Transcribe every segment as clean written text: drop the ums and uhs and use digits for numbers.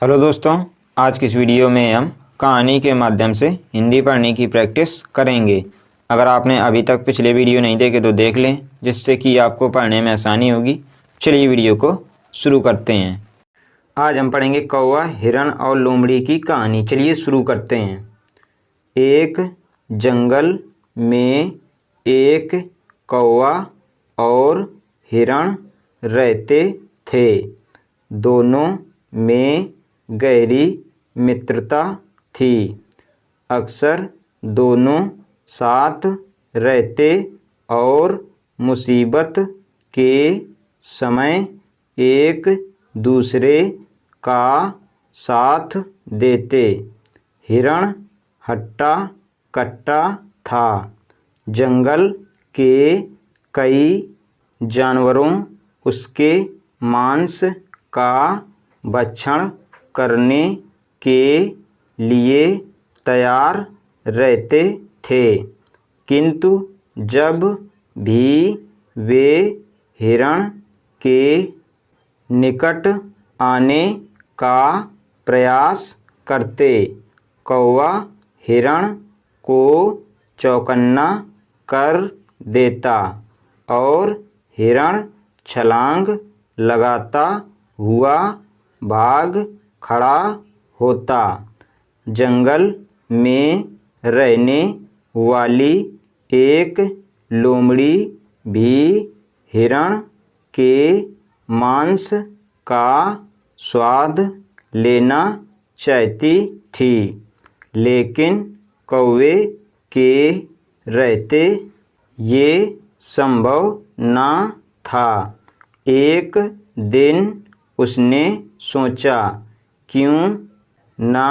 Hello दोस्तों, आज की इस वीडियो में हम कहानी के माध्यम से हिंदी पढ़ने की प्रैक्टिस करेंगे। अगर आपने अभी तक पिछले वीडियो नहीं देखे तो देख लें, जिससे कि आपको पढ़ने में आसानी होगी। चलिए वीडियो को शुरू करते हैं। आज हम पढ़ेंगे कौवा, हिरण और लोमड़ी की कहानी। चलिए शुरू करते हैं। एक जंगल में एक कौवा और हिरण रहते थे। दोनों में गहरी मित्रता थी। अक्सर दोनों साथ रहते और मुसीबत के समय एक दूसरे का साथ देते। हिरण हट्टा कट्टा था। जंगल के कई जानवरों उसके मांस का भक्षण करने के लिए तैयार रहते थे, किंतु जब भी वे हिरण के निकट आने का प्रयास करते, कौवा हिरण को चौकन्ना कर देता और हिरण छलांग लगाता हुआ भाग खड़ा होता। जंगल में रहने वाली एक लोमड़ी भी हिरण के मांस का स्वाद लेना चाहती थी, लेकिन कौवे के रहते ये संभव न था। एक दिन उसने सोचा, क्यों न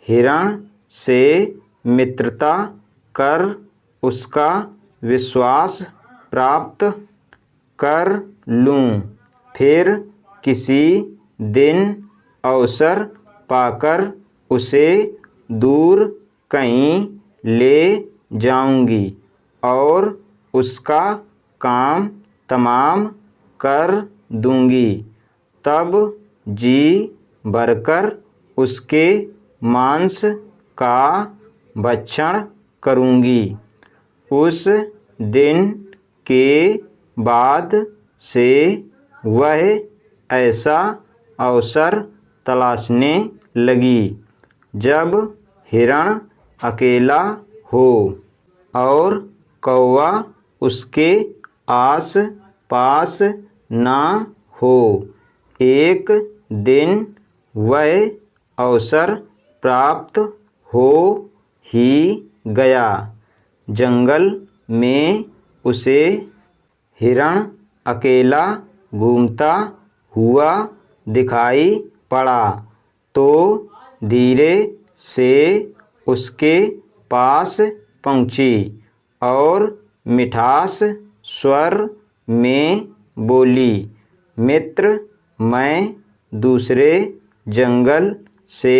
हिरण से मित्रता कर उसका विश्वास प्राप्त कर लूं। फिर किसी दिन अवसर पाकर उसे दूर कहीं ले जाऊंगी और उसका काम तमाम कर दूंगी। तब जी भरकर उसके मांस का भक्षण करूंगी। उस दिन के बाद से वह ऐसा अवसर तलाशने लगी जब हिरण अकेला हो और कौवा उसके आस पास ना हो। एक दिन वह अवसर प्राप्त हो ही गया। जंगल में उसे हिरण अकेला घूमता हुआ दिखाई पड़ा, तो धीरे से उसके पास पहुंची और मिठास स्वर में बोली, मित्र, मैं दूसरे जंगल से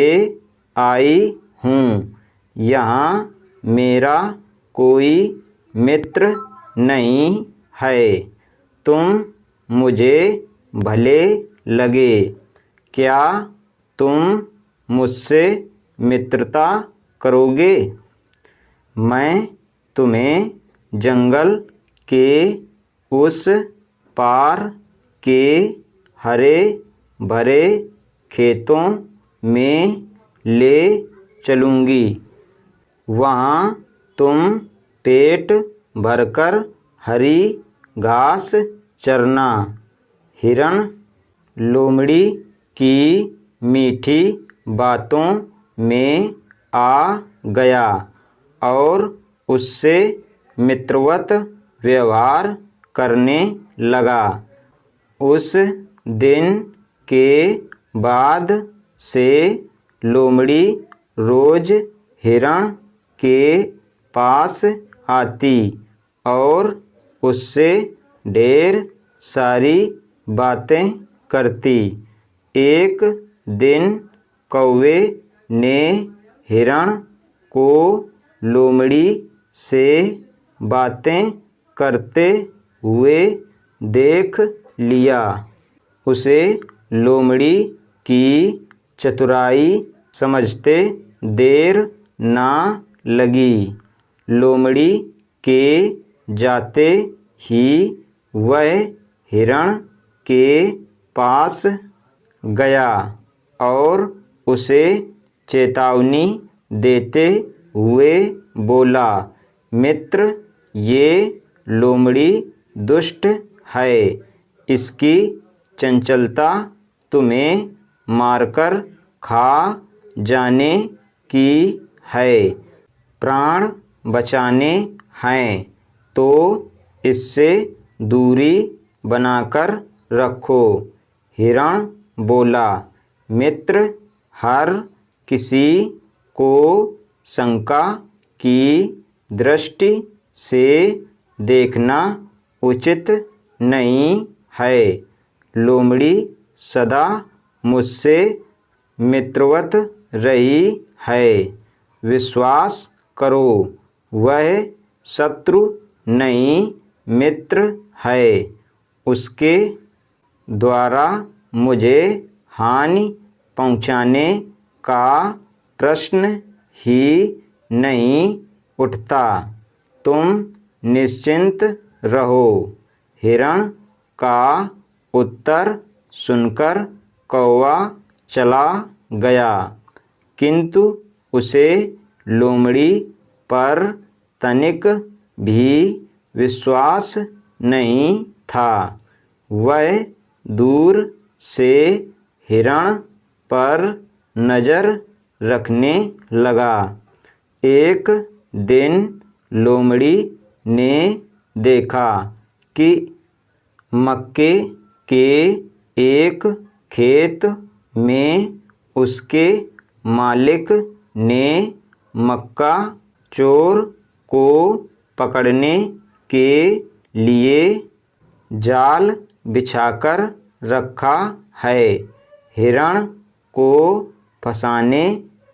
आई हूँ। यहाँ मेरा कोई मित्र नहीं है। तुम मुझे भले लगे। क्या तुम मुझसे मित्रता करोगे? मैं तुम्हें जंगल के उस पार के हरे भरे खेतों में ले चलूँगी। वहाँ तुम पेट भरकर हरी घास चरना। हिरण लोमड़ी की मीठी बातों में आ गया और उससे मित्रवत व्यवहार करने लगा। उस दिन के बाद से लोमड़ी रोज हिरण के पास आती और उससे ढेर सारी बातें करती। एक दिन कौवे ने हिरण को लोमड़ी से बातें करते हुए देख लिया। उसे लोमड़ी की चतुराई समझते देर ना लगी। लोमड़ी के जाते ही वह हिरण के पास गया और उसे चेतावनी देते हुए बोला, मित्र, ये लोमड़ी दुष्ट है। इसकी चंचलता तुम्हें मारकर खा जाने की है। प्राण बचाने हैं तो इससे दूरी बनाकर रखो। हिरण बोला, मित्र, हर किसी को शंका की दृष्टि से देखना उचित नहीं है। लोमड़ी सदा मुझसे मित्रवत रही है। विश्वास करो, वह शत्रु नहीं मित्र है। उसके द्वारा मुझे हानि पहुँचाने का प्रश्न ही नहीं उठता। तुम निश्चिंत रहो। हिरण का उत्तर सुनकर कौवा चला गया, किंतु उसे लोमड़ी पर तनिक भी विश्वास नहीं था। वह दूर से हिरण पर नज़र रखने लगा। एक दिन लोमड़ी ने देखा कि मक्के के एक खेत में उसके मालिक ने मक्का चोर को पकड़ने के लिए जाल बिछाकर रखा है। हिरण को फंसाने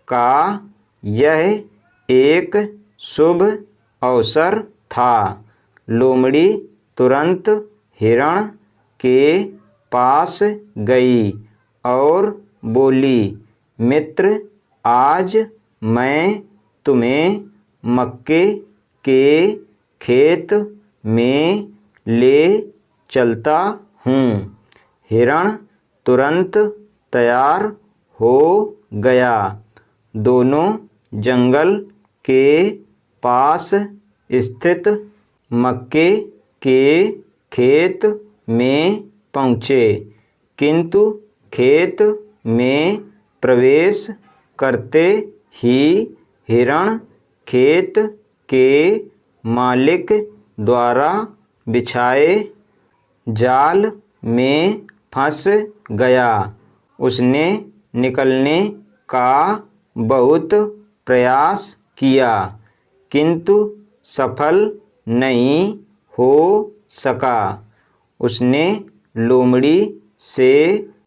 का यह एक शुभ अवसर था। लोमड़ी तुरंत हिरण के पास गई और बोली, मित्र, आज मैं तुम्हें मक्के के खेत में ले चलता हूँ। हिरण तुरंत तैयार हो गया। दोनों जंगल के पास स्थित मक्के के खेत में पहुँचे, किंतु खेत में प्रवेश करते ही हिरण खेत के मालिक द्वारा बिछाए जाल में फंस गया। उसने निकलने का बहुत प्रयास किया, किंतु सफल नहीं हो सका। उसने लोमड़ी से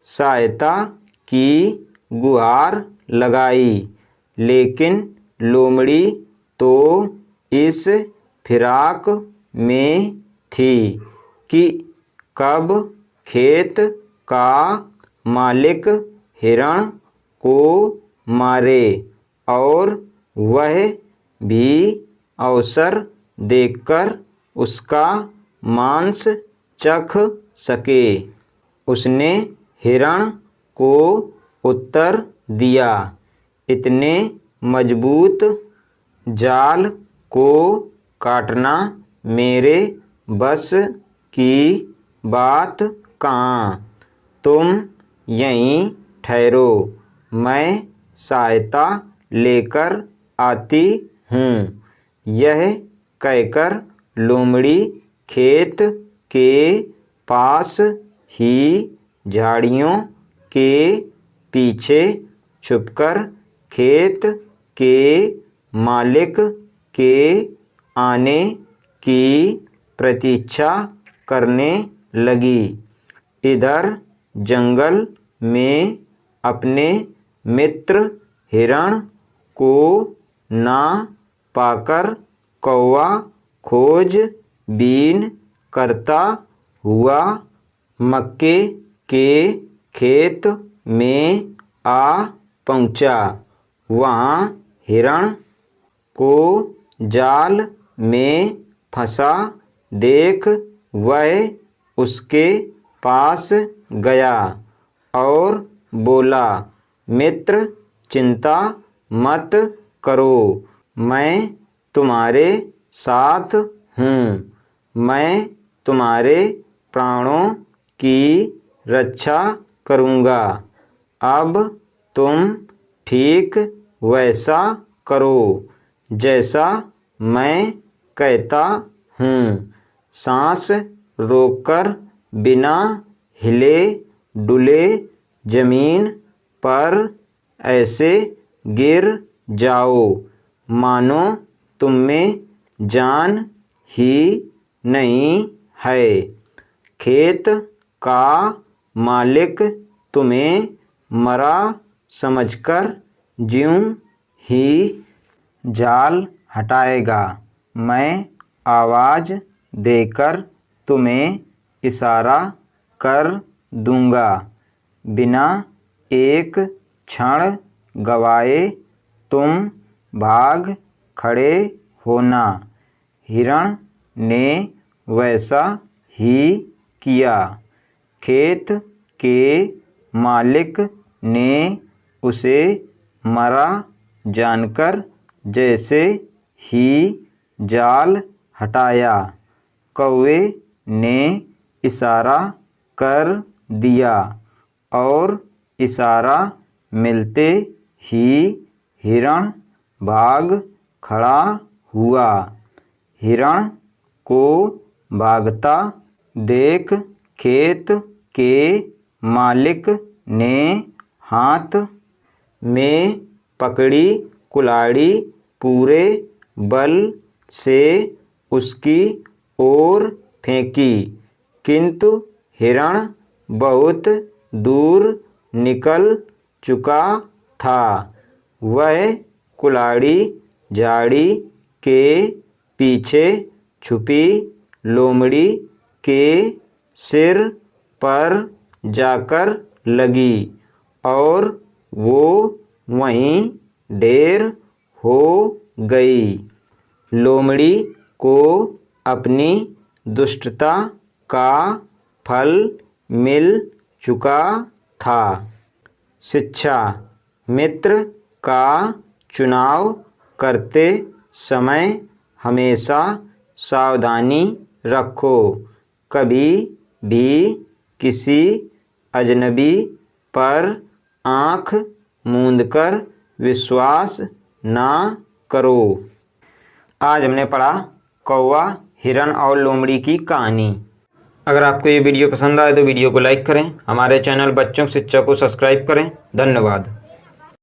सहायता की गुहार लगाई, लेकिन लोमड़ी तो इस फिराक में थी कि कब खेत का मालिक हिरण को मारे और वह भी अवसर देखकर उसका मांस चख सके। उसने हिरण को उत्तर दिया, इतने मजबूत जाल को काटना मेरे बस की बात कहाँ। तुम यहीं ठहरो, मैं सहायता लेकर आती हूँ। यह कहकर लोमड़ी खेत के पास ही झाड़ियों के पीछे छुपकर खेत के मालिक के आने की प्रतीक्षा करने लगी। इधर जंगल में अपने मित्र हिरण को ना पाकर कौवा खोज बीन करता हुआ मक्के के खेत में आ पहुँचा। वहाँ हिरण को जाल में फंसा देख वह उसके पास गया और बोला, मित्र चिंता मत करो, मैं तुम्हारे साथ हूँ। मैं तुम्हारे प्राणों की रक्षा करूँगा। अब तुम ठीक वैसा करो जैसा मैं कहता हूँ। सांस रोककर बिना हिले डुले जमीन पर ऐसे गिर जाओ मानो तुममें जान ही नहीं है। खेत का मालिक तुम्हें मरा समझकर ज्यों ही जाल हटाएगा, मैं आवाज़ देकर तुम्हें इशारा कर दूँगा। बिना एक क्षण गवाए तुम भाग खड़े होना। हिरण ने वैसा ही किया। खेत के मालिक ने उसे मरा जानकर जैसे ही जाल हटाया, कौवे ने इशारा कर दिया और इशारा मिलते ही हिरण भाग खड़ा हुआ। हिरण को भागता देख खेत के मालिक ने हाथ में पकड़ी कुल्हाड़ी पूरे बल से उसकी ओर फेंकी, किंतु हिरण बहुत दूर निकल चुका था। वह कुल्हाड़ी झाड़ी के पीछे छुपी लोमड़ी के सिर पर जाकर लगी और वो वहीं ढेर हो गई। लोमड़ी को अपनी दुष्टता का फल मिल चुका था। शिक्षा: मित्र का चुनाव करते समय हमेशा सावधानी रखो। कभी भी किसी अजनबी पर आँख मूंदकर विश्वास ना करो। आज हमने पढ़ा कौवा, हिरण और लोमड़ी की कहानी। अगर आपको ये वीडियो पसंद आए तो वीडियो को लाइक करें। हमारे चैनल बच्चों की शिक्षा को सब्सक्राइब करें। धन्यवाद।